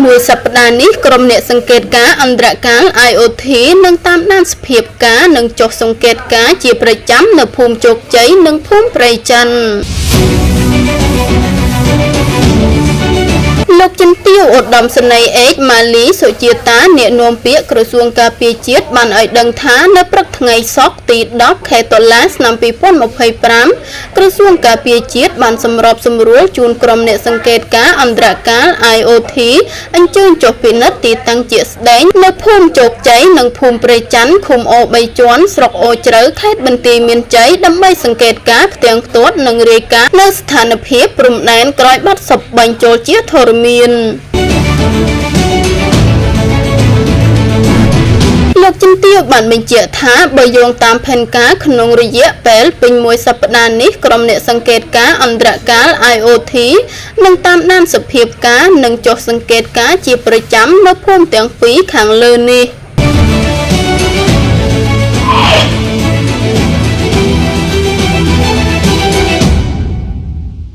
មួយសប្តាហ៍នេះក្រុមអ្នកសង្កេតការណ៍អន្តរកាល IoT នឹងតាមដានសភាពការណ៍និងចុះសង្កេតការណ៍ជាប្រចាំនៅភូមិជោគជ័យនិងភូមិព្រៃច័ន្ទលោកជំទាវឧត្តមសេនីយ៍អេកម៉ាលីសុជាតាអ្នកនាំពាក្យក្រសួងការពារជាតិបានឲ្យដឹងថានៅព្រឹកថ្ងៃសុក្រទី10 ខែតុលាឆ្នាំ 2025 ក្រសួងការពារជាតិបានសម្របសម្រួលជូនក្រុមអ្នកសង្កេតការណ៍អន្តរកាល IoT អញ្ជើញចុះពិនិត្យទីតាំងជាក់ស្ដែងនៅភូមិជោគជ័យនិងភូមិព្រៃច័ន្ទឃុំអូ3ជាន់ស្រុកអូជ្រៅខេត្តបន្ទាយមានជ័យដើម្បីសង្កេតការណ៍ផ្ទាំងផ្ទាត់និងរាយការណ៍នៅស្ថានភាពព្រំដែនក្រោយបាត់សុបបញ្ចូលជាធរមានលោកជំទាវបានបញ្ជាក់ថាបើយោងតាមផែនការក្នុងរយៈពេលពេញមួយសប្តាហ៍នេះក្រុមអ្នកសង្កេតការណ៍អន្តរកាល IoT នឹងតាមដានសភាពការណ៍និងចុះសង្កេតការណ៍ជាប្រចាំនៅភូមិទាំងពីរខាងលើនេះ